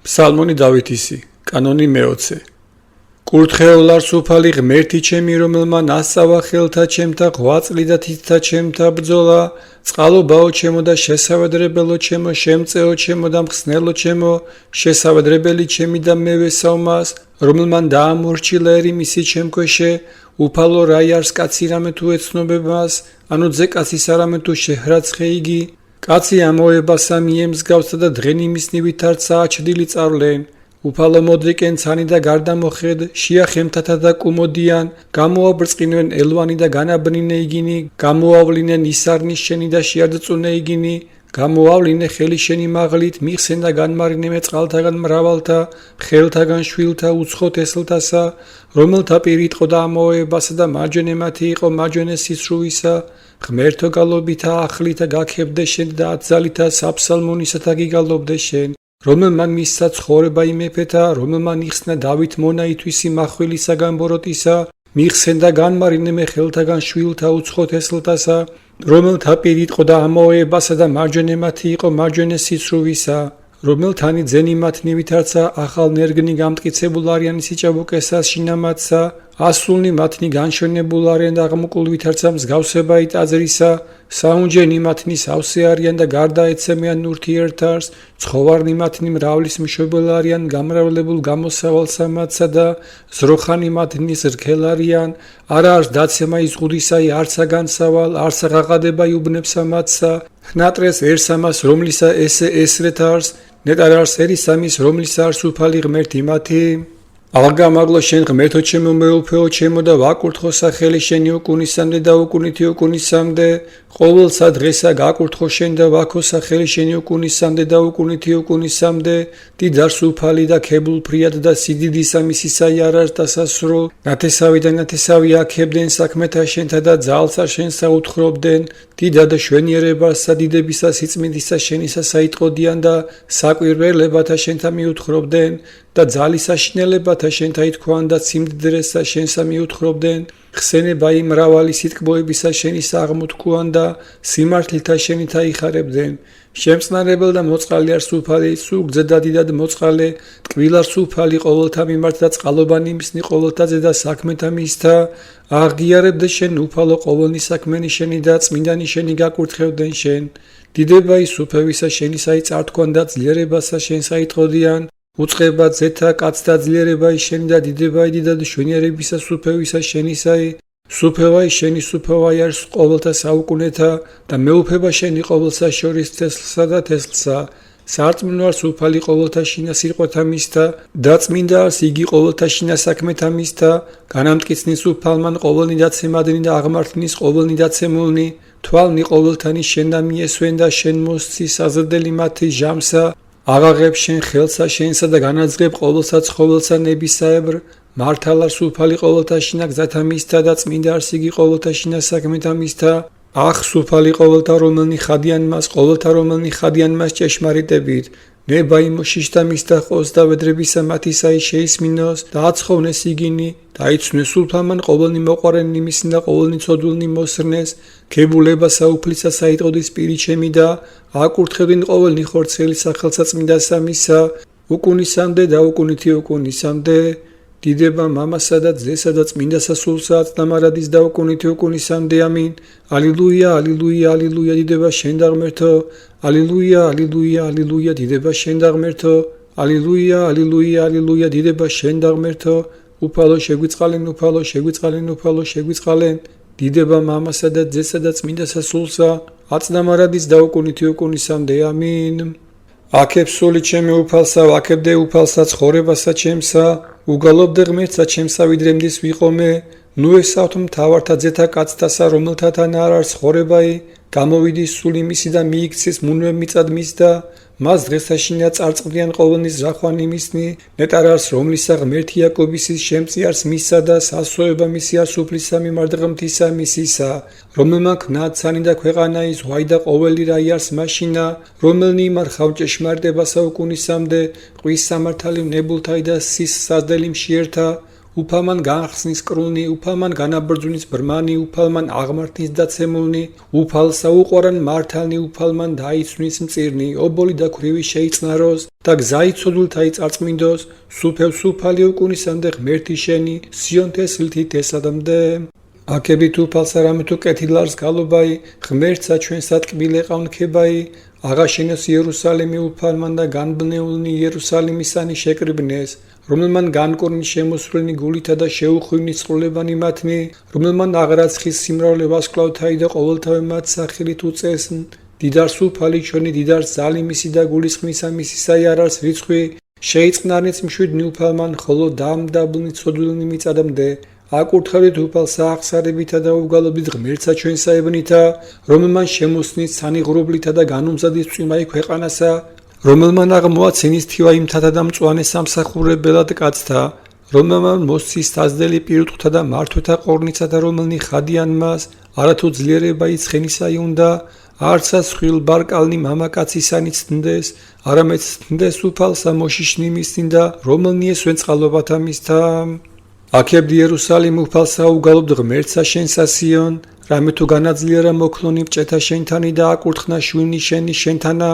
Psalmoni Davidisi, კანონი მეოცე. კურთხევლარ სუფალი ღმერთი ჩემი, რომელმა ნასწავა ხელთა ჩემთა, ღვაწლი და თითთა ჩემთა ბრძოლა, წყალობაო ჩემო და შესავედრებელო ჩემო, შემწეო ჩემო და მხსნელო ჩემო, შესავედრებელი ჩემი და მე ვესავ მას, რომელმან დაამორჩილა ერი მისი ჩემქვეშე, უფალო რა იარს კაცი რამე თუ ეცნობებას, ანუ ძე კაცის არამე თუ შეჰრაცხე იგი, კაცი ამოებასა მიემსგავსა და დღენი მისნივით არ სააჩრდილი წავლენ, უფალო მოდრიკენ ცანი და გარდამოხედ, შიახემთათა და კუმოდიან, გამოაბრწყინვენ ელვანი და განაბნინე იგინი, გამოავლინენ ისარნის შენი და შეაძწუნე იგინი, გამოავლინე ხელი შენი მაღლით, მიხსენ და განმარინე წყალთაგან მრავალთა, ხელთაგან შვილთა უცხო თესლთასა, რომელთა პირი იყო და ამოებასა და მარჯვენე მათი იყო მარჯვენე სისრუვისა, ღმერთო გალობითა ახლითა გაქებდე შენ და ათძალითა საფსალმონისათა გიგალობდე შენ, რომელმან მისცა ცხოვრება იმეფეთა, რომელმან იხსნა დავით მონა ითვისი მახვილისაგან ბოროტისა, მიხსენ და განმარინე მე ხელთაგან შვილთა უცხო თესლთასა, რომელთა პირი იყო და ამოებასა და მარჯვენე მათი იყო მარჯვენე სისრუვისა, რომელთანი ძენი მათნივით არცა ახალ ნერგნი გამტკიცებულ არიან სიჭაბუკესა შინამათსა, ასულნი მათნი განშენებულ არიან და აღმოკულვით არცა მსგავსება იტაძრისა, საუნჯენი მათნი სავსე არიან და გარდა ეცემიან ურთიერთარს, ცხოვარნი მათნი მრავლის მშობელ არიან გამრავლებულ გამოსავალსა მათსა და ზროხანი მათნი ზრქელ არიან, არა არს დაცემა იზღუდისაი არცა განსავალ, არცა ღაღადება იუბნებსა მათსა, ხნატრესერსამას რომლისა ესე ესრეთარს, ნეტარარს ერისამის რომლისა არს უფალი ღმერთი მათი, აღგამაღლო შენ ღმერთო ჩემო მეუფეო ჩემო და ვაკურთხო სახელი შენი უკუნისამდე და უკუნითი უკუნისამდე, ყოველსა დღესა გაკურთხო შენ და ვაქო სახელი შენი უკუნისამდე და უკუნითი უკუნისამდე, დიდარს უფალი და ქებულფრიად და სიდიდისა მისისაი არ არის დასასრულ, ნათესავი და ნათესავი აქებდნენ საქმეთა შენთა და ძალსა შენსა უთხრობდნენ, დიდა და შვენიერებასა დიდებისა სიწმინდისა შენისა საიტყოდიან და საკვირველებათა შენთა მიუთხრობდნენ და ძალისა შინელებათა შენთა ითქვან და ციმდიდრესა შენსა მიუთხრობდნენ, ხსენება იმ მრავალი სიტკბოებისა შენისა აღმოთქვან და სიმართლეთა შენითა იხარებდნენ. შემწნარებელ და მოწყალე არს უფალი, სულგძე და დიდად მოწყალე, ტკბილარს უფალი ყოველთა მიმართ და წყალობანი მისნი ყოველთაზე და საქმეთა მისთა, აღგიარებდე შენ უფალო ყოველნი საქმენი შენი და წმინდანი შენი გაკურთხევდნენ შენ. დიდება ის უფევისა შენისაი წართქვან და ძლიერებასა შენსა იტყოდიან, უწყება ძეთა კაცთა ძლიერება ის შენი და დიდება დიდად შვენიერებისა სუფევისა შენისაი, სუფევაი შენი სუფევაი არის ყოველთა საუკუნეთა და მეუფება შენი ყოველსა შორის თესლსა და თესლსა, სარწმუნო არს უფალი ყოველთა შინა სირყვეთა მისთა და წმინდა არს იგი ყოველთა შინა საქმეთა მისთა, განამტკიცნის უფალმან ყოველნი დაცემადნი და აღმართნის ყოველნი დაცემულნი, თვალნი ყოველთანი შენ და მიესვენ და შენ მოსცი საზრდელი მათი ჟამსა, აღაღებ შენ ხელსა შენსა და განაძღებ ყოველსა ცხოველსა ნებისაებრ, მართალარს უფალი ყოველთა შინა გზათა მისთა და წმინდა არს იგი ყოველთა შინა საქმეთა მისთა, ახ სუფალი ყოველთა რომელნი ხადიან მას, ყოველთა რომელნი ხადიან მას ჭეშმარიტებით, ნება იმოშიშთა მისთა ყოს და ვედრებისა მათისაი შეისმინოს და აცხოვნეს იგინი, დაიცვნეს სულფალმან ყოველნი მოყვარენი მისნი და ყოველნი ცოდულნი მოსრნეს, ქებულებასა უფლისა საიტყოდის პირი ჩემი და აკურთხებდნენ ყოველნი ხორცელი სახელსა წმინდასა მისა, უკუნისამდე და უკუნითი უკუნისამდე, დიდება მამასა და ძესა და წმინდასა სულსა აწნამარადის და უკუნითი უკუნისამდე ამინ, ალილუია, ალილუია, ალილუია, დიდება შენ და ღმერთო, ალილუია, ალილუია, ალილუია, დიდება შენ და ღმერთო, ალილუია, ალილუია, ალილუია, დიდება შენ და ღმერთო, უფალო შეგვიწყალენ, უფალო შეგვიწყალენ, უფალო შეგვიწყალენ, დიდება მამასა და ძესა და წმინდასა სულსა აწნამარადის და უკუნითი უკუნისამდე ამინ. აქებ სული ჩემი უფალსა, ვაქებდე უფალსა ცხოვრებასა ჩემსა, უგალობდე ღმერთსა ჩემსა ვიდრემდის ვიყომე, ნუ ესავთ მთავართა ძეთა კაცთასა, რომელთათან არ არის ცხოვრებაი, გამოვიდის სული მისი და მიიქცეს მუნვებ მიწად მის და მას დღესაშინა წარწყდიან ყოველნი ზრახვანი მისნი, ნეტარარს რომლისა ღმერთი იაკობისის შემწი არს მისსა და სასოება მისი არს უფლისა მიმართ ღმრთისა მისისა, რომელმა ქნაცანი და ქვეყანაი ზღვაი და ყოველი რაი არს მაშინა, რომელნი იმარხავ ჭეშმარიტებასა უკუნისამდე, ყვის სამართალი ვნებულთაი და სის საზდელი მშიერთა, უფალმან განხსნის კრულნი, უფალმან განაბრძვნის ბრმანი, უფალმან აღმართნის დაცემულნი, უფალსა უყვარან მართალნი, უფალმან დაიცვნის მწირნი, ობოლი და ქვრივი შეიწნაროს და გზა იცოდულთა იწარწმინდოს, სუფევ სუფალი უკუნისამდე ღმერთი შენი, სიონ თესლით ესადამდე. აქებით უფალსა რამე თუ კეთილარს გალობაი, ღმერთსა ჩვენსა ტკბილ ეყავნქებაი, აღაშენოს იერუსალიმი უფალმან და განბნეულნი იერუსალიმისანი შეკრიბნეს, რომელმან განკორნი შემოსვლენი გულითა და შეუხვივნი წყრულებანი მათნი, რომელმან აღრაცხის სიმრავლე ვასკლავთაი და ყოველთავე მათ სახელით უწესნ, დიდარს უფალი ჩვენი დიდარს ზალიმისი და გულისხმისა მისისაი არ არის რიცხვი, შეიწყნარნიც მშვიდნი უფალმან, ხოლო დამდაბლნი ცოდვილნი მიწადამდე. აკურთხევლით უფალსა აღსარებითა და უგალობით ღმერთსა ჩვენსა ებნითა, რომელმან შემოსნით სანიღრუბლითა და განუმზადის წვიმაი ქვეყანასა, რომელმან აღმოაჩენის თივა იმთათა და მწვანე სამსახურებელად კაცთა, რომელმან მოსცის თაზდელი პირუტყვთა და მართვეთა ყორნიცათა, რომელნი ხადიან მას, არათუ ძლიერება იცხენისაი უნდა, არცა სხვილ ბარკალნი მამაკაცისანი ცნდეს, არამედ ცნდეს უფალსა მოშიშნი მისნი და რომელნი ესვენ წყალობათა მისთა. აქებდი იერუსალიმ უფალსა უგალობ ღმერთსა შენსა სიონ, რამე თუ განაძლიერა მოქლონი მჭეთა შენთანი და აკურთხნა შვილი შენი შენთანა,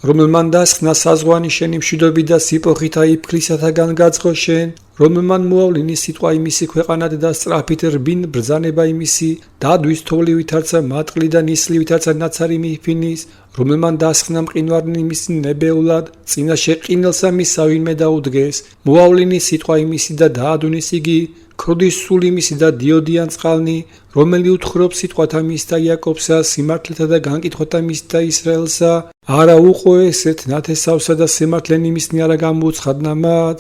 რომელმან დასხნა საზღვანი შენი მშვიდობი და სიპოხითა იფქლისათაგან გაწყო შენ, რომელმან მოავლინი სიტყვა იმისი ქვეყანად და სწრაფით რბინ ბრძანება იმისი, დადვის თოვლივით არცა მატყლი და ნისლივით არცა ნაცარი მიიფინის, რომელმან დასხნა მყინვარნი იმისი ნებეულად, წინაშე ყინელსა მისა ვინმე დაუდგეს, მოავლინი სიტყვა იმისი და დაადვნის იგი, ქროდის სულ იმისი და დიოდიან წყალნი, რომელი უთხრობს სიტყვათა მის და იაკობსა, სიმართლეთა და განკითხვათა მის და ისრაელსა, არა უყო ესეთ ნათესავსა და სიმართლენი მისნი არა გამოუცხადნა მათ.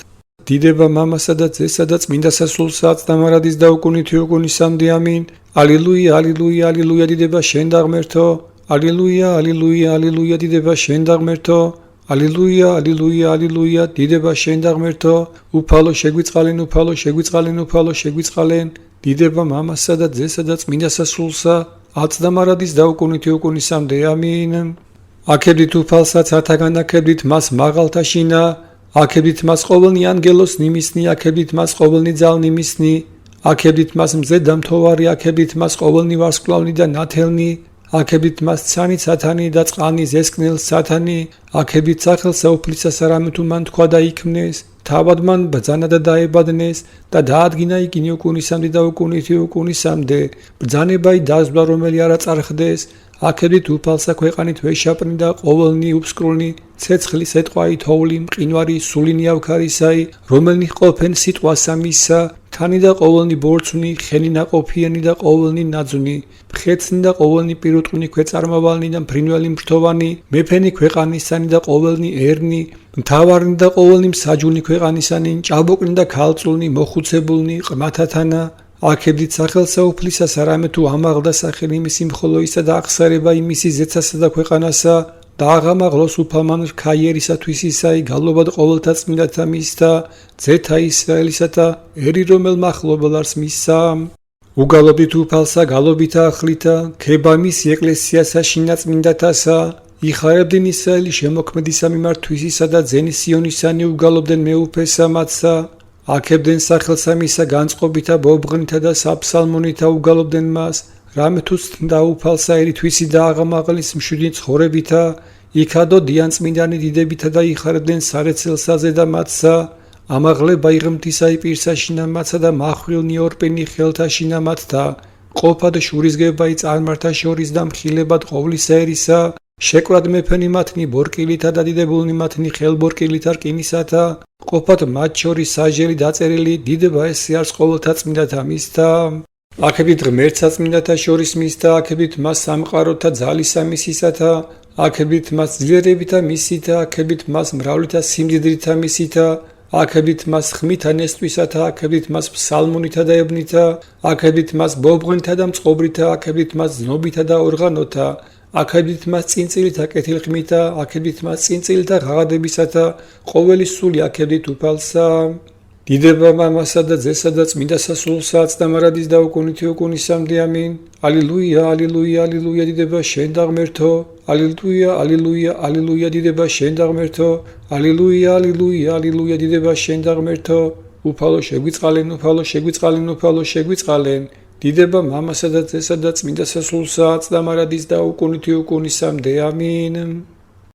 დიდება მამასა და ძესა და წმინდასა სულსა აწდამარადის და უკუნითი უკუნისამდე ამინ. ალილუია, ალილუია, ალილუია, დიდება შენ და ღმერთო. ალილუია, ალილუია, ალილუია, დიდება შენ და ღმერთო. ალილუია, ალილუია, ალილუია, დიდება შენ და ღმერთო. უფალო შეგვიწყალენ, უფალო შეგვიწყალენ, უფალო შეგვიწყალენ. დიდება მამასა და ძესა და წმინდასა სულსა აწდამარადის და უკუნითი უკუნისამდე ამინ. აქებდით უფალსაც ათაგან აქებდით მას მაღალთა შინა, აქებდით მას ყოველნი ანგელოს ნიმისნი, აქებდით მას ყოველნი ძალნი მისნი, აქებდით მას მზე და მთოვარი, აქებდით მას ყოველნი ვარსკვლავნი და ნათელნი, აქებდით მას ცანი სათანი და წყალნი ზესკნელ სათანი, აქებდით სახელსა უფლისასა რამე თუ მან თქვა და იქმნეს, თავად მან ბრძანა და დაებადნეს და დაადგინა იგინი უკუნისამდე და უკუნითი უკუნისამდე, ბრძანებაი დაზვლა რომელი არა წარხდეს, აქედით უფალსა ქვეყანით ვეშაპნი და ყოველნი უფსკრულნი, ცეცხლი სეტყვაი თოვლი მყინვარი სულინი ავქარისაი, რომელნი ყოფენ სიტყვასა მისა, თანი და ყოველნი ბორცვნი, ხენი ნაყოფიანი და ყოველნი ნაძვნი, მხეცნი და ყოველნი პირუტყვნი ქვეწარმავალნი და მფრინველი მრთოვანი, მეფენი ქვეყანისანი და ყოველნი ერნი, მთავარნი და ყოველნი მსაჯული ქვეყანისანი, ჭაბუკნი და ქალწულნი, მოხუცებულნი, ყმათათანა, აქებდით სახელსა უფლისასა რამე თუ ამაღლდა სახელი იმისი მხოლოისა და აღსარება იმისი ზეცასა და ქვეყანასა და აღამაღლოს უფალმან რქაიერისათვის ისაი გალობად ყოველთა წმინდათა მისთა, ძეთა ისრაელისათა, ერი რომელ მახლობელარს მისსა. უგალობით უფალსა გალობითა ახლითა, ქება მისი ეკლესიასა შინა წმინდათასა, იხარებდნენ ისრაელი შემოქმედისა მიმართ თვისისა და ძენი სიონისანი უგალობდნენ მეუფესა მათსა, აქებდნენ სახელსა მისა განწყობითა ბობღნითა და საფსალმონითა უგალობდნენ მას, რამე თუ წნდა უფალსა ერი თვისი და აღამაღლის მშვიდი ცხოვრებითა, იქადო დიან წმინდანი დიდებითა და იხარებდნენ სარეცელსაზე და მათსა, ამაღლება იღმთისაი პირსა შინა მათსა და მახვილნი ორპენი ხელთა შინა მათთა, ყოფად შურისგებაი წარმართა შორის და მხილებად ყოვლისა ერისა, შეკვრად მეფენი მათნი ბორკილითა და დიდებულნი მათნი ხელბორკილითა რკინისათა, ყოფად მათ შორის საჟელი დაწერილი, დიდება ესე არის ყოველთა წმინდათა მისთა. აქებდით ღმერთსა წმინდათა შორის მისთა, აქებდით მას სამყაროთა ძალისა მისისათა, აქებდით მას ძლიერებითა მისითა, აქებდით მას მრავლითა სიმდიდრითა მისითა, აქებდით მას ხმითა ნესტვისათა, აქებდით მას ფსალმონითა და ებნითა, აქებდით მას ბობღნითა და მწყობრითა, აქებდით მას ზნობითა და ორღანოთა, აქებდით მას წინწილითა კეთილხმითა, აქებდით მას წინწილითა ღაღადებისათა, ყოველი სული აქებდით უფალსა. დიდება მამასა და ძესა და წმინდასა სულსა აწდამარადის და უკუნითი უკუნისამდე ამინ. ალილუია, ალილუია, ალილუია, დიდება შენ და ღმერთო. ალილუია, ალილუია, ალილუია, დიდება შენ და ღმერთო. ალილუია, ალილუია, ალილუია, დიდება შენ და ღმერთო. უფალო შეგვიწყალენ, უფალო შეგვიწყალენ, უფალო შეგვიწყალენ. დიდება მამასა და ძესა და წმინდა სასულსა, წდა მარადის და უკუნითი უკუნისამდე. ამინ.